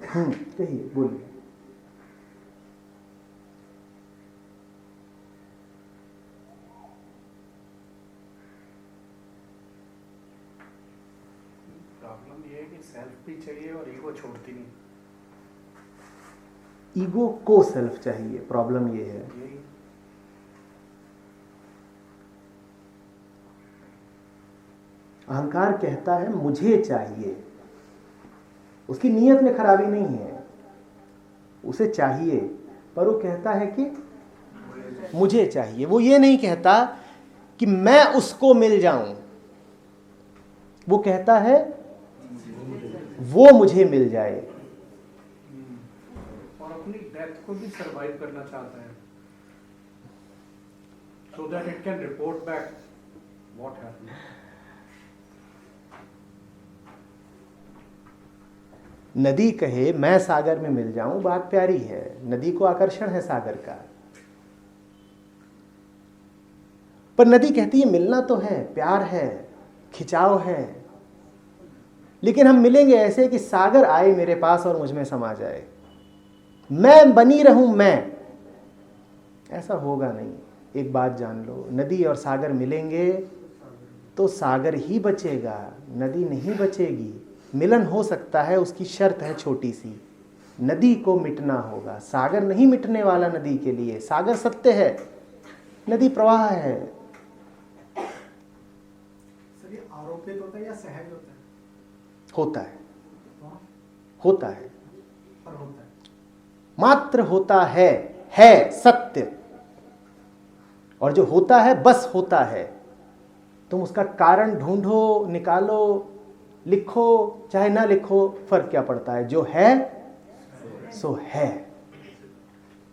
कहिए, बोलिए। प्रॉब्लम ये है कि सेल्फ भी चाहिए और ईगो छोड़ती नहीं। ईगो को सेल्फ चाहिए, प्रॉब्लम ये है। अहंकार कहता है मुझे चाहिए, उसकी नीयत में खराबी नहीं है, उसे चाहिए, पर वो कहता है कि मुझे चाहिए। वो ये नहीं कहता कि मैं उसको मिल जाऊं, वो कहता है वो मुझे मिल जाए। और अपनी डेथ को भी सरवाइव करना चाहता है, so that it can report back what happened. नदी कहे मैं सागर में मिल जाऊं, बात प्यारी है, नदी को आकर्षण है सागर का, पर नदी कहती है मिलना तो है, प्यार है, खिंचाव है, लेकिन हम मिलेंगे ऐसे कि सागर आए मेरे पास और मुझ में समा जाए, मैं बनी रहूं मैं, ऐसा होगा नहीं। एक बात जान लो, नदी और सागर मिलेंगे तो सागर ही बचेगा, नदी नहीं बचेगी। मिलन हो सकता है, उसकी शर्त है छोटी सी, नदी को मिटना होगा, सागर नहीं मिटने वाला नदी के लिए। सागर सत्य है, नदी प्रवाह है। सर ये आरोपित होता है या सहज होता है? होता है, होता है, पर होता है, मात्र होता है सत्य। और जो होता है बस होता है, तुम उसका कारण ढूंढो, निकालो, लिखो चाहे ना लिखो, फर्क क्या पड़ता है, जो है सो है।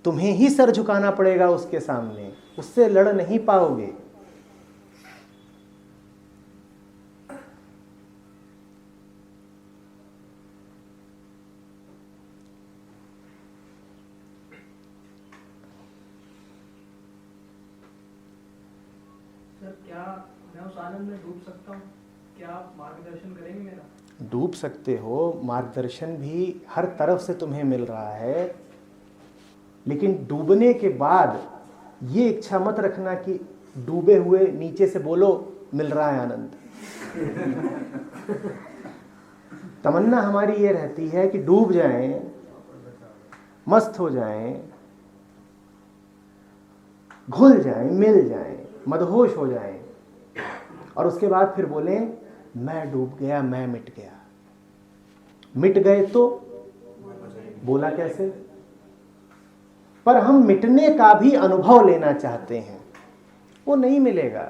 तुम्हें ही सर झुकाना पड़ेगा उसके सामने, उससे लड़ नहीं पाओगे। सर क्या मैं उस आनंद में डूब सकता हूँ? क्या आप मार्गदर्शन करेंगे मेरा? डूब सकते हो, मार्गदर्शन भी हर तरफ से तुम्हें मिल रहा है, लेकिन डूबने के बाद ये इच्छा मत रखना कि डूबे हुए नीचे से बोलो मिल रहा है आनंद। तमन्ना हमारी ये रहती है कि डूब जाएं, मस्त हो जाएं, घुल जाएं, मिल जाएं, मदहोश हो जाएं, और उसके बाद फिर बोलें मैं डूब गया, मैं मिट गया। मिट गए तो बोला कैसे? पर हम मिटने का भी अनुभव लेना चाहते हैं, वो नहीं मिलेगा।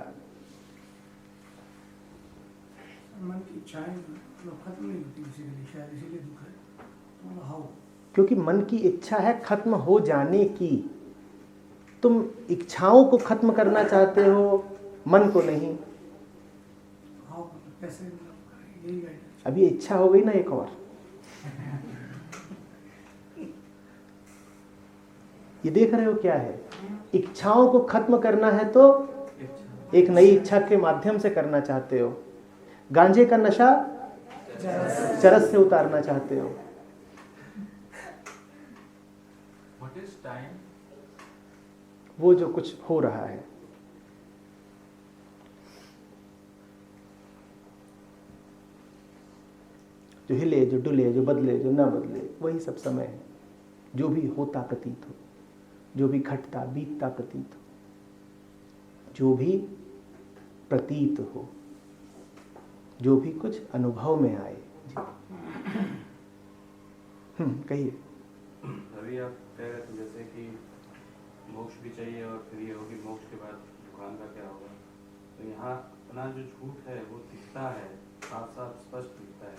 मन की इच्छाएं खत्म नहीं होती इसीलिए, शायद इसीलिए दुख है। क्योंकि मन की इच्छा है खत्म हो जाने की, तुम इच्छाओं को खत्म करना चाहते हो, मन को नहीं। अभी इच्छा हो गई ना एक और, ये देख रहे हो क्या है? इच्छाओं को खत्म करना है तो एक नई इच्छा के माध्यम से करना चाहते हो। गांजे का नशा चरस से उतारना चाहते हो। What is time? वो जो कुछ हो रहा है, जो हिले, जो डुले, जो बदले, जो न बदले, वही सब समय है। जो भी होता प्रतीत हो, जो भी घटता बीतता प्रतीत हो, जो भी प्रतीत हो, जो भी कुछ अनुभव में आए। कहिए। अभी आप कह रहे थे जैसे कि मोक्ष भी चाहिए और फिर ये हो कि मोक्ष के बाद दुकान का क्या होगा, तो यहाँ अपना जो झूठ है वो दिखता है, साफ साफ स्पष्ट दिखता है,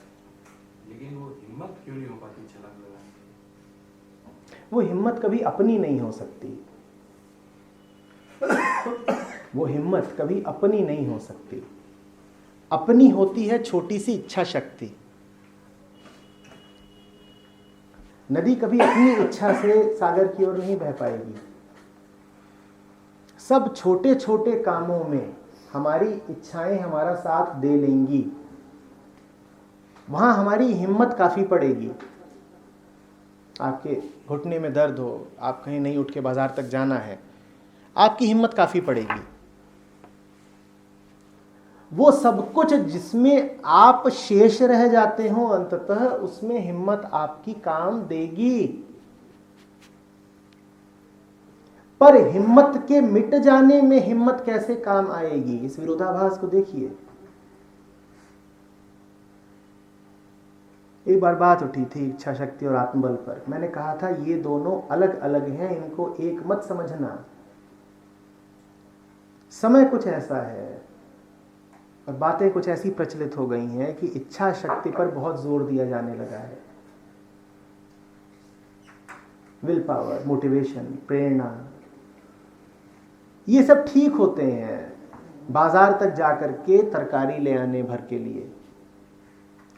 लेकिन वो हिम्मत क्यों नहीं हो पाती छलांग लगाने की? वो हिम्मत कभी अपनी नहीं हो सकती, वो हिम्मत कभी अपनी नहीं हो सकती। अपनी होती है छोटी सी इच्छा शक्ति। नदी कभी अपनी इच्छा से सागर की ओर नहीं बह पाएगी। सब छोटे छोटे कामों में हमारी इच्छाएं हमारा साथ दे लेंगी, वहां हमारी हिम्मत काफी पड़ेगी। आपके घुटने में दर्द हो, आप कहीं नहीं उठ के बाजार तक जाना है, आपकी हिम्मत काफ़ी पड़ेगी। वो सब कुछ जिसमें आप शेष रह जाते हो अंततः उसमें हिम्मत आपकी काम देगी। पर हिम्मत के मिट जाने में हिम्मत कैसे काम आएगी? इस विरोधाभास को देखिए। एक बार बात उठी थी इच्छा शक्ति और आत्मबल पर। मैंने कहा था ये दोनों अलग अलग हैं, इनको एक मत समझना। समय कुछ ऐसा है और बातें कुछ ऐसी प्रचलित हो गई हैं कि इच्छा शक्ति पर बहुत जोर दिया जाने लगा है। विल पावर, मोटिवेशन, प्रेरणा, ये सब ठीक होते हैं बाजार तक जाकर के तरकारी ले आने भर के लिए,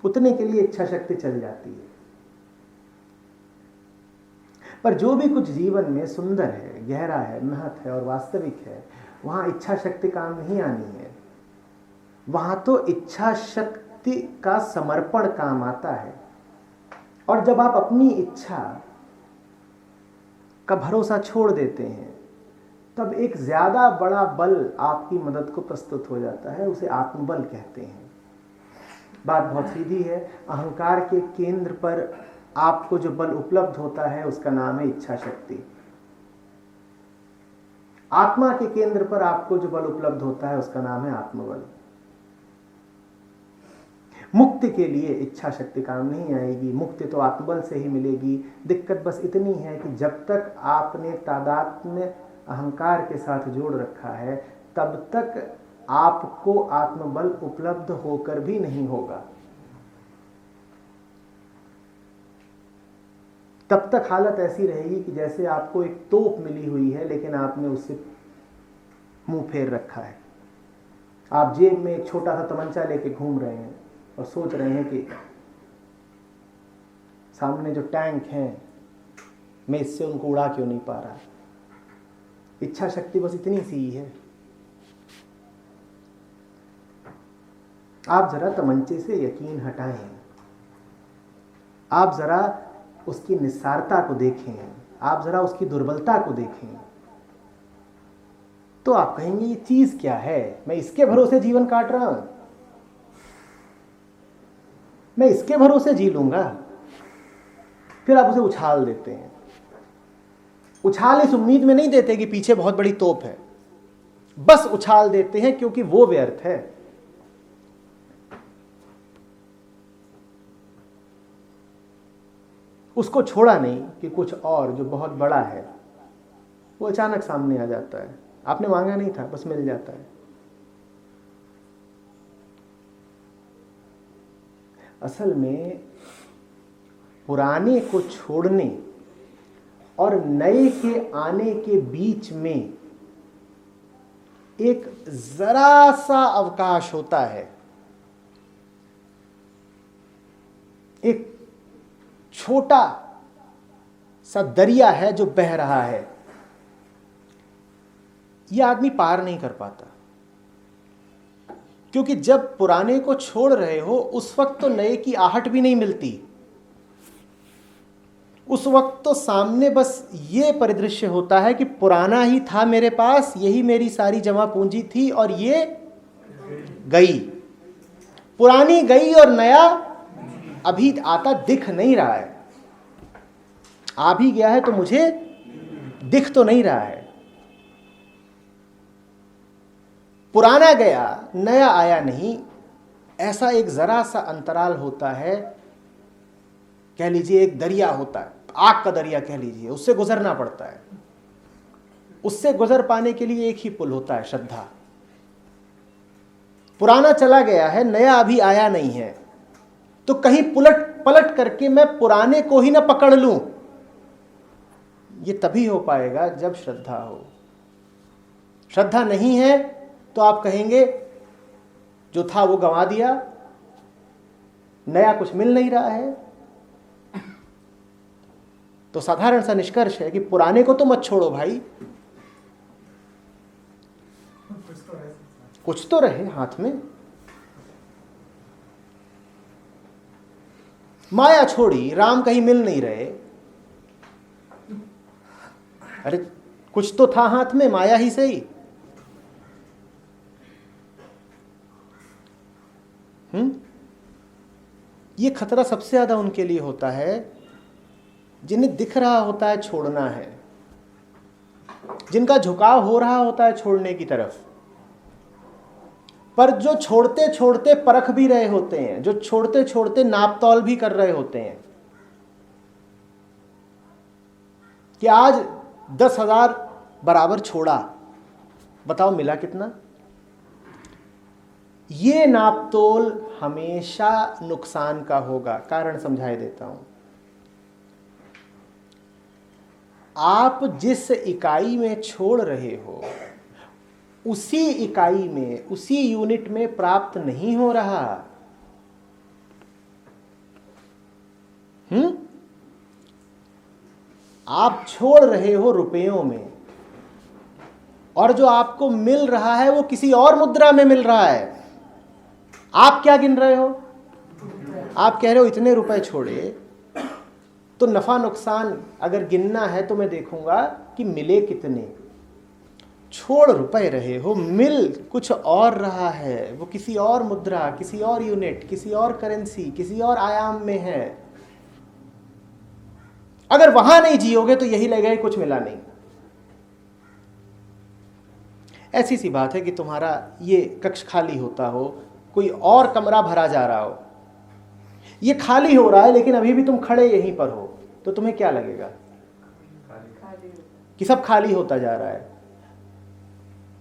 उतने के लिए इच्छा शक्ति चल जाती है। पर जो भी कुछ जीवन में सुंदर है, गहरा है, महत्व है और वास्तविक है, वहां इच्छा शक्ति काम नहीं आनी है। वहां तो इच्छा शक्ति का समर्पण काम आता है। और जब आप अपनी इच्छा का भरोसा छोड़ देते हैं तब एक ज्यादा बड़ा बल आपकी मदद को प्रस्तुत हो जाता है, उसे आत्मबल कहते हैं। बात बहुत सीधी है। अहंकार के केंद्र पर आपको जो बल उपलब्ध होता है उसका नाम है इच्छा शक्ति। आत्मा के केंद्र पर आपको जो बल उपलब्ध होता है उसका नाम है आत्मबल। मुक्ति के लिए इच्छा शक्ति काम नहीं आएगी, मुक्ति तो आत्मबल से ही मिलेगी। दिक्कत बस इतनी है कि जब तक आपने तादात्म्य अहंकार के साथ जोड़ रखा है तब तक आपको आत्मबल उपलब्ध होकर भी नहीं होगा। तब तक हालत ऐसी रहेगी कि जैसे आपको एक तोप मिली हुई है लेकिन आपने उससे मुंह फेर रखा है। आप जेब में एक छोटा सा तमंचा लेके घूम रहे हैं और सोच रहे हैं कि सामने जो टैंक हैं मैं इससे उनको उड़ा क्यों नहीं पा रहा। इच्छा शक्ति बस इतनी सी ही है। आप जरा तमंचे से यकीन हटाएं, आप जरा उसकी निस्सारता को देखें, आप जरा उसकी दुर्बलता को देखें, तो आप कहेंगे ये चीज क्या है, मैं इसके भरोसे जीवन काट रहा हूं, मैं इसके भरोसे जी लूंगा। फिर आप उसे उछाल देते हैं। उछाल इस उम्मीद में नहीं देते कि पीछे बहुत बड़ी तोप है, बस उछाल देते हैं क्योंकि वो व्यर्थ है। उसको छोड़ा नहीं कि कुछ और जो बहुत बड़ा है वो अचानक सामने आ जाता है। आपने मांगा नहीं था, बस मिल जाता है। असल में पुराने को छोड़ने और नए के आने के बीच में एक जरा सा अवकाश होता है, एक छोटा सा दरिया है जो बह रहा है। यह आदमी पार नहीं कर पाता, क्योंकि जब पुराने को छोड़ रहे हो उस वक्त तो नए की आहट भी नहीं मिलती। उस वक्त तो सामने बस ये परिदृश्य होता है कि पुराना ही था मेरे पास, यही मेरी सारी जमा पूंजी थी और ये गई। पुरानी गई और नया अभी आता दिख नहीं रहा है। आ भी गया है तो मुझे दिख तो नहीं रहा है। पुराना गया, नया आया नहीं, ऐसा एक जरा सा अंतराल होता है। कह लीजिए एक दरिया होता है, आग का दरिया कह लीजिए, उससे गुजरना पड़ता है। उससे गुजर पाने के लिए एक ही पुल होता है, श्रद्धा। पुराना चला गया है, नया अभी आया नहीं है, तो कहीं पलट करके मैं पुराने को ही ना पकड़ लूं। ये तभी हो पाएगा जब श्रद्धा हो। श्रद्धा नहीं है तो आप कहेंगे जो था वो गंवा दिया, नया कुछ मिल नहीं रहा है। तो साधारण सा निष्कर्ष है कि पुराने को तो मत छोड़ो भाई, कुछ तो रहे हाथ में। माया छोड़ी, राम कहीं मिल नहीं रहे, अरे कुछ तो था हाथ में, माया ही सही। ये खतरा सबसे ज्यादा उनके लिए होता है जिन्हें दिख रहा होता है छोड़ना है, जिनका झुकाव हो रहा होता है छोड़ने की तरफ, पर जो छोड़ते छोड़ते परख भी रहे होते हैं, जो छोड़ते छोड़ते नापतौल भी कर रहे होते हैं कि आज 10,000 बराबर छोड़ा, बताओ मिला कितना। ये नापतोल हमेशा नुकसान का होगा। कारण समझाई देता हूं। आप जिस इकाई में छोड़ रहे हो उसी इकाई में, उसी यूनिट में प्राप्त नहीं हो रहा। आप छोड़ रहे हो रुपयों में, और जो आपको मिल रहा है वो किसी और मुद्रा में मिल रहा है। आप क्या गिन रहे हो? आप कह रहे हो इतने रुपए छोड़े, तो नफा नुकसान अगर गिनना है तो मैं देखूंगा कि मिले कितने। छोड़ रुपए रहे हो, मिल कुछ और रहा है, वो किसी और मुद्रा, किसी और यूनिट, किसी और करेंसी, किसी और आयाम में है। अगर वहां नहीं जियोगे तो यही लगेगा कुछ मिला नहीं। ऐसी सी बात है कि तुम्हारा ये कक्ष खाली होता हो, कोई और कमरा भरा जा रहा हो, ये खाली हो रहा है लेकिन अभी भी तुम खड़े यहीं पर हो, तो तुम्हें क्या लगेगा कि सब खाली होता जा रहा है।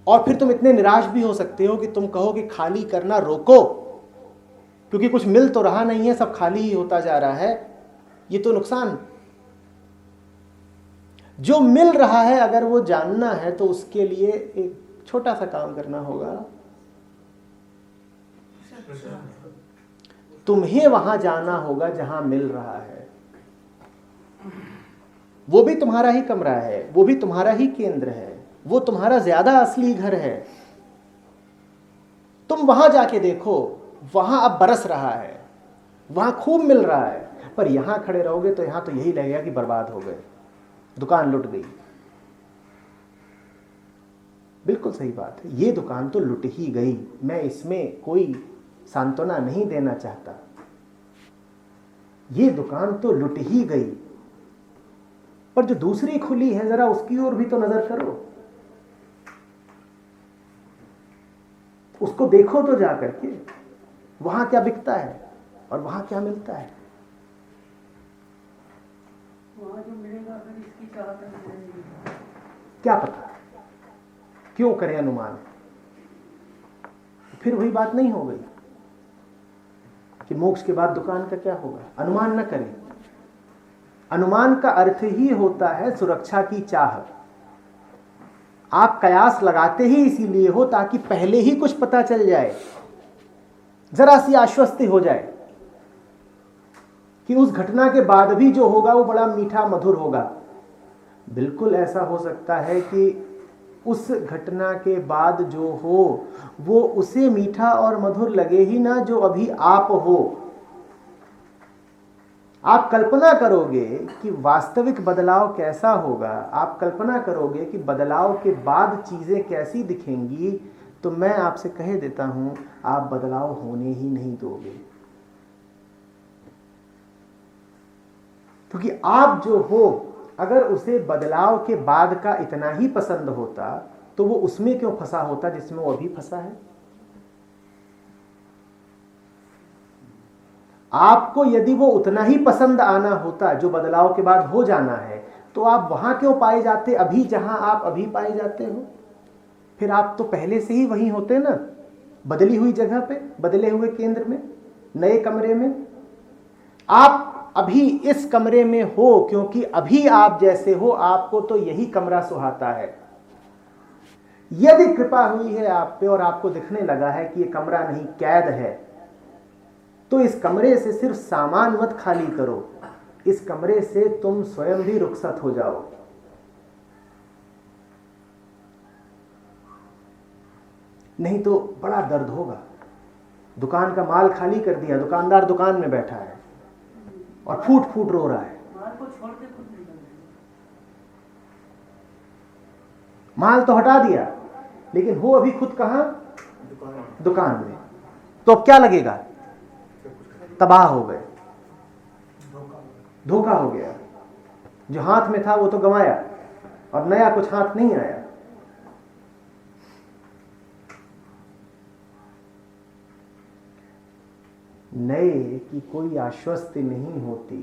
और फिर तुम इतने निराश भी हो सकते हो कि तुम कहो कि खाली करना रोको, क्योंकि कुछ मिल तो रहा नहीं है, सब खाली ही होता जा रहा है, ये तो नुकसान। जो मिल रहा है अगर वो जानना है तो उसके लिए एक छोटा सा काम करना होगा। तुम्हें वहां जाना होगा जहां मिल रहा है। वो भी तुम्हारा ही कमरा है, वो भी तुम्हारा ही केंद्र है, वो तुम्हारा ज्यादा असली घर है। तुम वहां जाके देखो, वहां अब बरस रहा है, वहां खूब मिल रहा है, पर यहां खड़े रहोगे तो यहां तो यही लगेगा कि बर्बाद हो गए, दुकान लुट गई। बिल्कुल सही बात है, ये दुकान तो लुट ही गई। मैं इसमें कोई सांत्वना नहीं देना चाहता, ये दुकान तो लुट ही गई, पर जो दूसरी खुली है जरा उसकी ओर भी तो नजर करो, उसको देखो तो जा करके, वहां क्या बिकता है और वहां क्या मिलता है। वहाँ जो मिलेगा अगर इसकी चाहत नहीं रहेगी, क्या पता, क्यों करें अनुमान। फिर वही बात नहीं हो गई कि मोक्ष के बाद दुकान का क्या होगा। अनुमान न करें। अनुमान का अर्थ ही होता है सुरक्षा की चाह। आप कयास लगाते ही इसीलिए हो ताकि पहले ही कुछ पता चल जाए, जरा सी आश्वस्ति हो जाए कि उस घटना के बाद भी जो होगा वो बड़ा मीठा मधुर होगा। बिल्कुल ऐसा हो सकता है कि उस घटना के बाद जो हो वो उसे मीठा और मधुर लगे ही ना जो अभी आप हो। आप कल्पना करोगे कि वास्तविक बदलाव कैसा होगा, आप कल्पना करोगे कि बदलाव के बाद चीजें कैसी दिखेंगी, तो मैं आपसे कह देता हूं आप बदलाव होने ही नहीं दोगे। क्योंकि आप जो हो अगर उसे बदलाव के बाद का इतना ही पसंद होता तो वो उसमें क्यों फंसा होता जिसमें वो अभी फंसा है। आपको यदि वो उतना ही पसंद आना होता जो बदलाव के बाद हो जाना है, तो आप वहां क्यों पाए जाते अभी जहां आप अभी पाए जाते हो। फिर आप तो पहले से ही वहीं होते ना, बदली हुई जगह पे, बदले हुए केंद्र में, नए कमरे में। आप अभी इस कमरे में हो क्योंकि अभी आप जैसे हो, आपको तो यही कमरा सुहाता है। यदि कृपा हुई है आप पे और आपको दिखने लगा है कि ये कमरा नहीं कैद है, तो इस कमरे से सिर्फ सामान मत खाली करो, इस कमरे से तुम स्वयं भी रुखसत हो जाओ। नहीं तो बड़ा दर्द होगा। दुकान का माल खाली कर दिया, दुकानदार दुकान में बैठा है और फूट फूट रो रहा है। माल को छोड़ के खुद निकल माल तो हटा दिया, लेकिन हो अभी खुद कहाँ? दुकान में। तो अब क्या लगेगा? तबाह हो गए, धोखा हो गया। जो हाथ में था वो तो गंवाया, और नया कुछ हाथ नहीं आया। नए की कोई आश्वस्ति नहीं होती।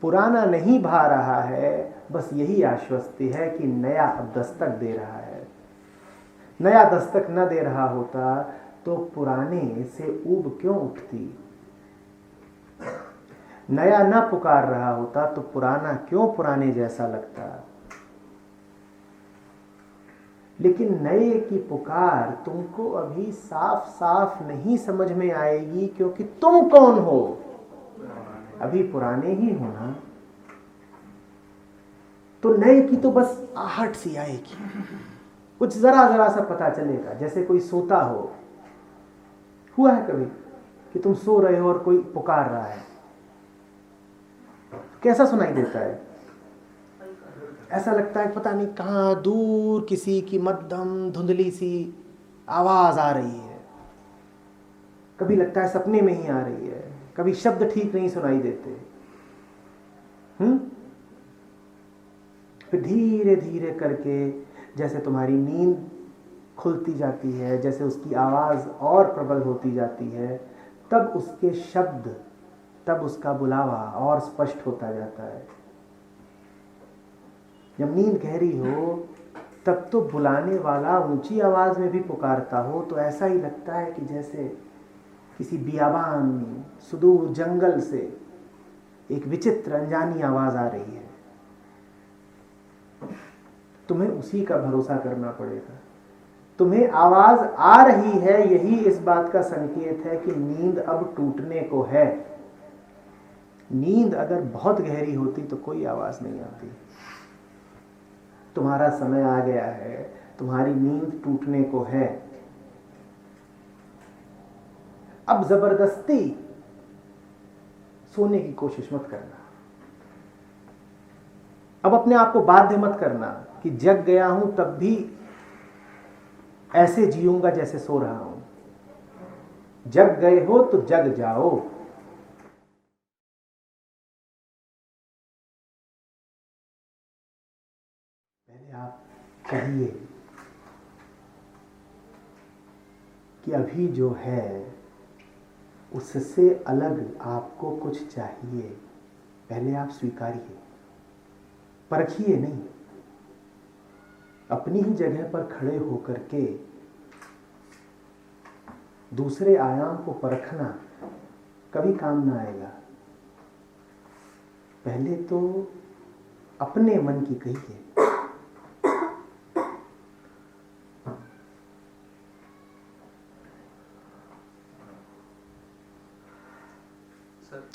पुराना नहीं भा रहा है, बस यही आश्वस्ति है कि नया अब दस्तक दे रहा है। नया दस्तक न दे रहा होता तो पुराने से ऊब क्यों उठती? नया न पुकार रहा होता तो पुराना क्यों पुराने जैसा लगता? लेकिन नए की पुकार तुमको अभी साफ साफ नहीं समझ में आएगी, क्योंकि तुम कौन हो? अभी पुराने ही हो ना। तो नए की तो बस आहट सी आएगी, कुछ जरा जरा सा पता चलेगा, जैसे कोई सोता हो। हुआ है कभी कि तुम सो रहे हो और कोई पुकार रहा है? कैसा सुनाई देता है? ऐसा लगता है पता नहीं कहाँ दूर किसी की मध्यम धुंधली सी आवाज आ रही है। कभी लगता है सपने में ही आ रही है, कभी शब्द ठीक नहीं सुनाई देते। फिर धीरे धीरे करके जैसे तुम्हारी नींद खुलती जाती है, जैसे उसकी आवाज और प्रबल होती जाती है, तब उसके शब्द, तब उसका बुलावा और स्पष्ट होता जाता है। जब नींद गहरी हो तब तो बुलाने वाला ऊंची आवाज में भी पुकारता हो तो ऐसा ही लगता है कि जैसे किसी बियाबान में, सुदूर जंगल से एक विचित्र अनजानी आवाज आ रही है। तुम्हें उसी का भरोसा करना पड़ेगा। तुम्हें आवाज आ रही है, यही इस बात का संकेत है कि नींद अब टूटने को है। नींद अगर बहुत गहरी होती तो कोई आवाज नहीं आती। तुम्हारा समय आ गया है, तुम्हारी नींद टूटने को है। अब जबरदस्ती सोने की कोशिश मत करना। अब अपने आप को बाध्य मत करना कि जग गया हूं तब भी ऐसे जीऊंगा जैसे सो रहा हूं। जग गए हो तो जग जाओ। पहले आप कहिए कि अभी जो है उससे अलग आपको कुछ चाहिए। पहले आप स्वीकारिए, परखिए नहीं। अपनी ही जगह पर खड़े होकर के दूसरे आयाम को परखना कभी काम ना आएगा। पहले तो अपने मन की कहिए।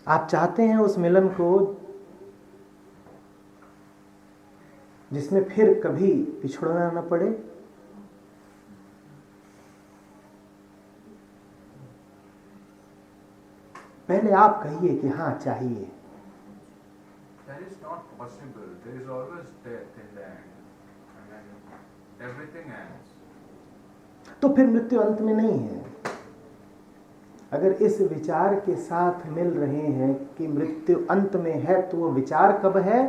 आप चाहते हैं उस मिलन को जिसमें फिर कभी पिछड़ना न पड़े? पहले आप कहिए कि हाँ चाहिए। That is not possible. There is always death in the end. And then everything ends. तो फिर मृत्यु अंत में नहीं है। अगर इस विचार के साथ मिल रहे हैं कि मृत्यु अंत में है, तो वो विचार कब है?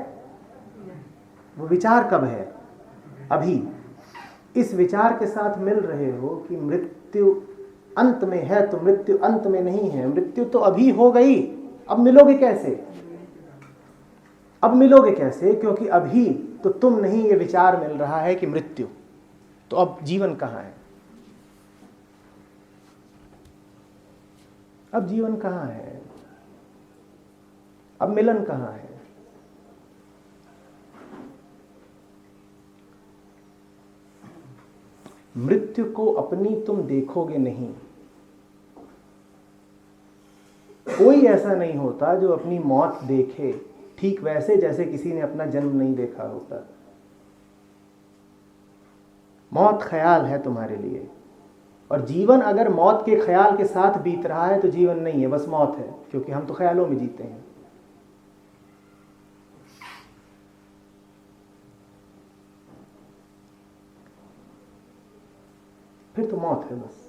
वो विचार कब है? अभी। इस विचार के साथ मिल रहे हो कि मृत्यु अंत में है, तो मृत्यु अंत में नहीं है। मृत्यु तो अभी हो गई। अब मिलोगे कैसे? अब मिलोगे कैसे? क्योंकि अभी तो तुम नहीं, ये विचार मिल रहा है कि मृत्यु। तो अब जीवन कहाँ है? अब जीवन कहाँ है? अब मिलन कहाँ है? मृत्यु को अपनी तुम देखोगे नहीं। कोई ऐसा नहीं होता जो अपनी मौत देखे, ठीक वैसे जैसे किसी ने अपना जन्म नहीं देखा होता। मौत ख्याल है तुम्हारे लिए, और जीवन अगर मौत के ख्याल के साथ बीत रहा है तो जीवन नहीं है, बस मौत है, क्योंकि हम तो ख्यालों में जीते हैं। फिर तो मौत है बस।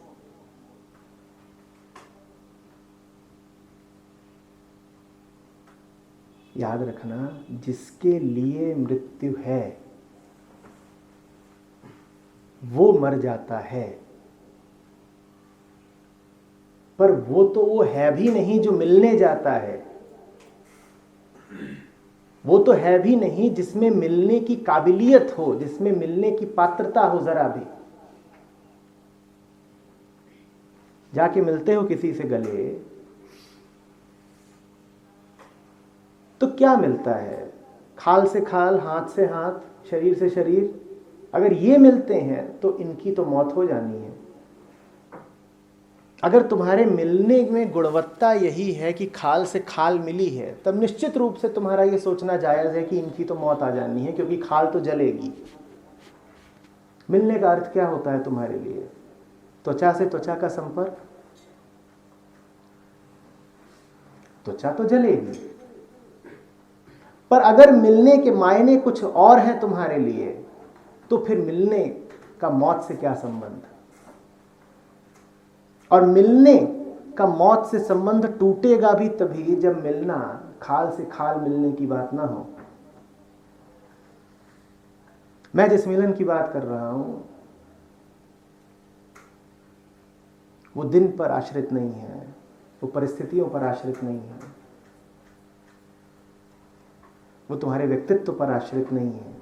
याद रखना, जिसके लिए मृत्यु है वो मर जाता है, पर वो है भी नहीं जो मिलने जाता है, वो तो है भी नहीं जिसमें मिलने की काबिलियत हो, जिसमें मिलने की पात्रता हो जरा भी। जाके मिलते हो किसी से गले तो क्या मिलता है? खाल से खाल, हाथ से हाथ, शरीर से शरीर। अगर ये मिलते हैं तो इनकी तो मौत हो जानी है। अगर तुम्हारे मिलने में गुणवत्ता यही है कि खाल से खाल मिली है, तब निश्चित रूप से तुम्हारा ये सोचना जायज है कि इनकी तो मौत आ जानी है, क्योंकि खाल तो जलेगी। मिलने का अर्थ क्या होता है तुम्हारे लिए? त्वचा से त्वचा का संपर्क, त्वचा तो जलेगी, पर अगर मिलने के मायने कुछ और हैं तुम्हारे लिए, तो फिर मिलने का मौत से क्या संबंध? और मिलने का मौत से संबंध टूटेगा भी तभी जब मिलना खाल से खाल मिलने की बात ना हो। मैं जिस मिलन की बात कर रहा हूं वो दिन पर आश्रित नहीं है, वो परिस्थितियों पर आश्रित नहीं है, वो तुम्हारे व्यक्तित्व पर आश्रित नहीं है।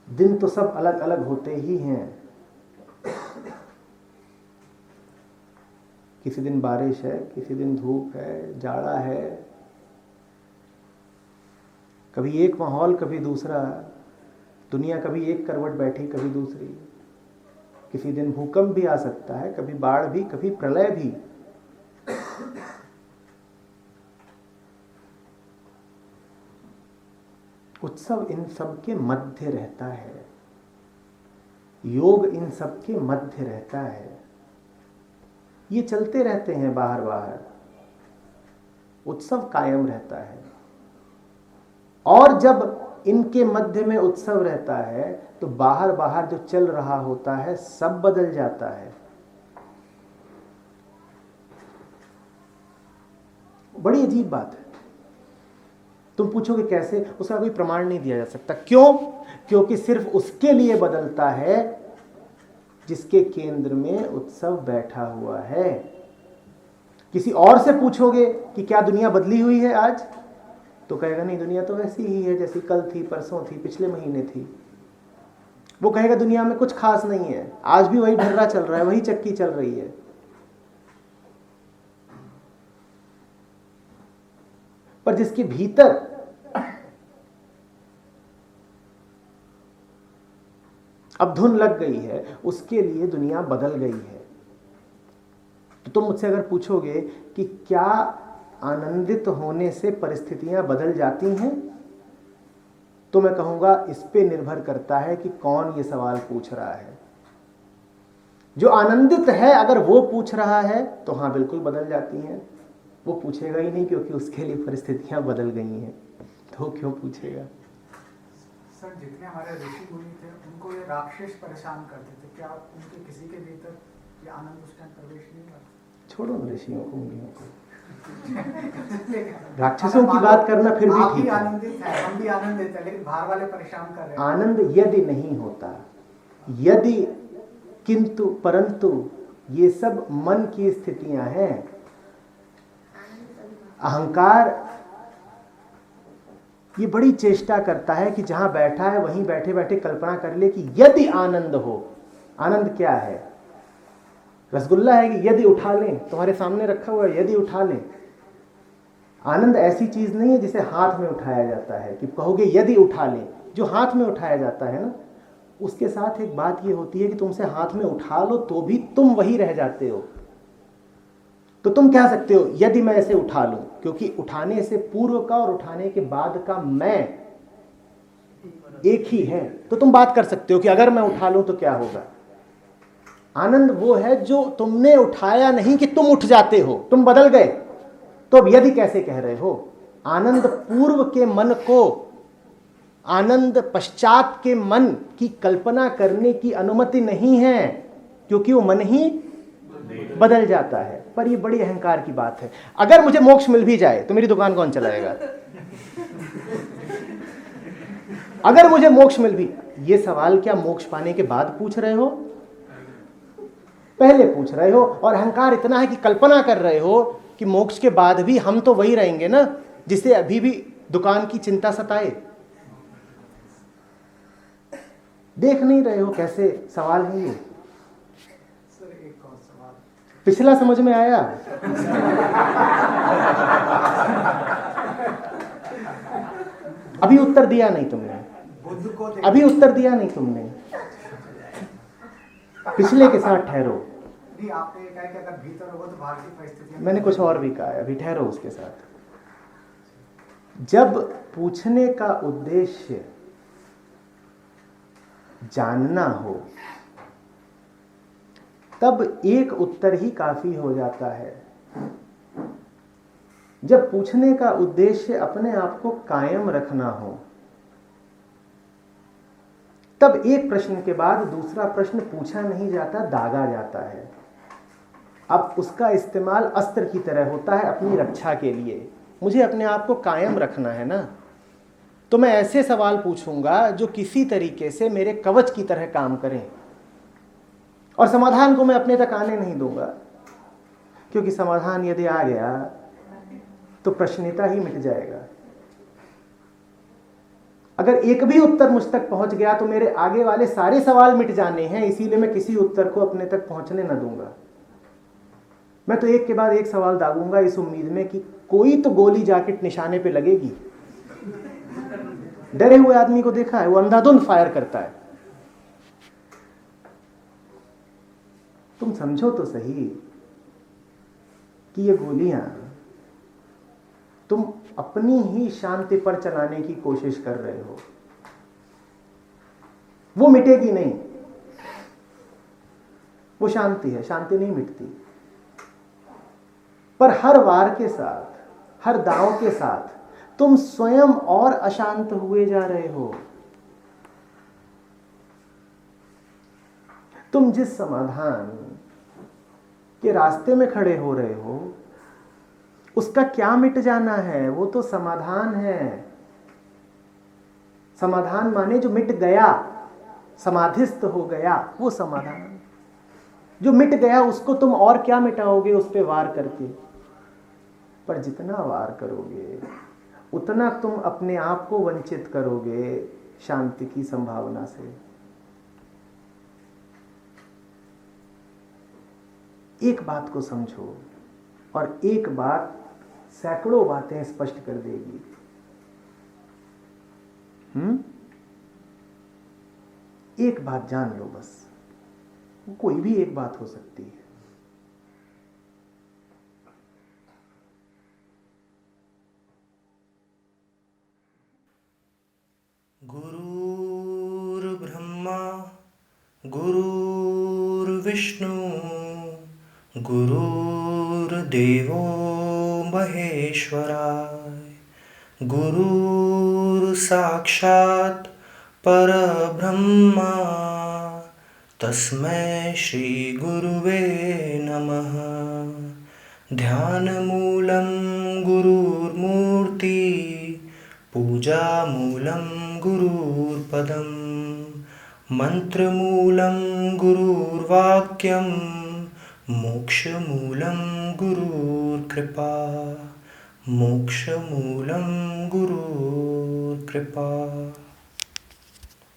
दिन तो सब अलग अलग होते ही हैं। किसी दिन बारिश है, किसी दिन धूप है, जाड़ा है, कभी एक माहौल कभी दूसरा, दुनिया कभी एक करवट बैठी कभी दूसरी। किसी दिन भूकंप भी आ सकता है, कभी बाढ़ भी, कभी प्रलय भी। उत्सव इन सब के मध्य रहता है, योग इन सब के मध्य रहता है। ये चलते रहते हैं बाहर बाहर, उत्सव कायम रहता है। और जब इनके मध्य में उत्सव रहता है तो बाहर बाहर जो चल रहा होता है सब बदल जाता है। बड़ी अजीब बात है। तुम पूछोगे कैसे? उसका कोई प्रमाण नहीं दिया जा सकता। क्यों? क्योंकि सिर्फ उसके लिए बदलता है जिसके केंद्र में उत्सव बैठा हुआ है। किसी और से पूछोगे कि क्या दुनिया बदली हुई है आज, तो कहेगा नहीं, दुनिया तो वैसी ही है जैसी कल थी, परसों थी, पिछले महीने थी। वो कहेगा दुनिया में कुछ खास नहीं है, आज भी वही ढर्रा चल रहा है, वही चक्की चल रही है। पर जिसके भीतर अब धुन लग गई है, उसके लिए दुनिया बदल गई है। तो तुम मुझसे अगर पूछोगे कि क्या आनंदित होने से परिस्थितियां बदल जाती हैं, तो मैं कहूंगा इस पे निर्भर करता है कि कौन ये सवाल पूछ रहा है। जो आनंदित है अगर वो पूछ रहा है तो हाँ बिल्कुल बदल जाती हैं। वो पूछेगा ही नहीं क्योंकि उसके लिए परिस्थितियां बदल गई हैं, तो क्यों पूछेगा? सर, जितने हमारे ऋषि मुनि थे उनको ये राक्षस परेशान करते थे, क्या उनके किसी के भीतर ये आनंद उस टाइम प्रवेश नहीं करता? छोड़ो ना ऋषियों को, मुनियों को। राक्षसों की बात करना फिर भी ठीक है। आनंदित है, हम भी आनंदित है, लेकिन बाहर वाले परेशान कर रहे हैं। आनंद यदि नहीं होता, यदि, किंतु, परंतु, ये सब मन की स्थितियां हैं। अहंकार ये बड़ी चेष्टा करता है कि जहां बैठा है वहीं बैठे बैठे कल्पना कर ले कि यदि आनंद हो। आनंद क्या है? रसगुल्ला है कि यदि उठा लें, तुम्हारे सामने रखा हुआ है, यदि उठा लें। आनंद ऐसी चीज नहीं है जिसे हाथ में उठाया जाता है कि कहोगे यदि उठा लें। जो हाथ में उठाया जाता है ना, उसके साथ एक बात ये होती है कि तुमसे हाथ में उठा लो तो भी तुम वही रह जाते हो। तो तुम कह सकते हो यदि मैं इसे उठा लूं, क्योंकि उठाने से पूर्व का और उठाने के बाद का मैं एक ही है। तो तुम बात कर सकते हो कि अगर मैं उठा लूं तो क्या होगा। आनंद वो है जो तुमने उठाया नहीं कि तुम उठ जाते हो, तुम बदल गए। तो अब यदि कैसे कह रहे हो? आनंद पूर्व के मन को आनंद पश्चात के मन की कल्पना करने की अनुमति नहीं है, क्योंकि वो मन ही बदल जाता है। पर ये बड़ी अहंकार की बात है। अगर मुझे मोक्ष मिल भी जाए तो मेरी दुकान कौन चलाएगा? अगर मुझे मोक्ष मिल भी, ये सवाल क्या मोक्ष पाने के बाद पूछ रहे हो? पहले पूछ रहे हो। और अहंकार इतना है कि कल्पना कर रहे हो कि मोक्ष के बाद भी हम तो वही रहेंगे ना, जिसे अभी भी दुकान की चिंता सताए। देख नहीं रहे हो कैसे सवाल है ये? सर एक और सवाल। पिछला समझ में आया? अभी उत्तर दिया नहीं तुमने, बुद्ध को अभी उत्तर दिया नहीं तुमने। पिछले के साथ ठहरो। नहीं, आपने ये कहा कि अगर भीतर होगा तो बाहर की परिस्थितियां। मैंने कुछ और भी कहा है, अभी ठहरो उसके साथ। जब पूछने का उद्देश्य जानना हो, तब एक उत्तर ही काफी हो जाता है। जब पूछने का उद्देश्य अपने आप को कायम रखना हो, तब एक प्रश्न के बाद दूसरा प्रश्न पूछा नहीं जाता, दागा जाता है। अब उसका इस्तेमाल अस्त्र की तरह होता है अपनी रक्षा के लिए। मुझे अपने आप को कायम रखना है ना, तो मैं ऐसे सवाल पूछूंगा जो किसी तरीके से मेरे कवच की तरह काम करें, और समाधान को मैं अपने तक आने नहीं दूंगा, क्योंकि समाधान यदि आ गया तो प्रश्निता ही मिट जाएगा। अगर एक भी उत्तर मुझ तक पहुंच गया तो मेरे आगे वाले सारे सवाल मिट जाने हैं, इसीलिए मैं किसी उत्तर को अपने तक पहुंचने न दूंगा। मैं तो एक के बाद एक सवाल दागूंगा इस उम्मीद में कि कोई तो गोली जाके निशाने पे लगेगी। डरे हुए आदमी को देखा है, वो अंधाधुंध फायर करता है। तुम समझो तो सही कि ये गोलियां तुम अपनी ही शांति पर चलाने की कोशिश कर रहे हो। वो मिटेगी नहीं, वो शांति है, शांति नहीं मिटती। पर हर वार के साथ, हर दांव के साथ तुम स्वयं और अशांत हुए जा रहे हो। तुम जिस समाधान के रास्ते में खड़े हो रहे हो, उसका क्या मिट जाना है? वो तो समाधान है। समाधान माने जो मिट गया, समाधिस्थ हो गया, वो समाधान। जो मिट गया उसको तुम और क्या मिटाओगे? उस पे वार करके। पर जितना वार करोगे उतना तुम अपने आप को वंचित करोगे शांति की संभावना से। एक बात को समझो, और एक बात सैकड़ों बातें स्पष्ट कर देगी। एक बात जान लो बस, कोई भी एक बात हो सकती है। गुरुर्ब्रह्मा गुरुर्विष्णु गुरुर्देवो महेश्वराय गुरुर्साक्षात् परब्रह्मा तस्मै श्री गुरुवे नमः। ध्यानमूलं गुरुर्मूर्ति पूजामूलं गुरुर्पदं मंत्रमूलं गुरुर्वाक्यं मोक्षमूलं गुरुर्कृपा मोक्षमूलं गुरुर्कृपा।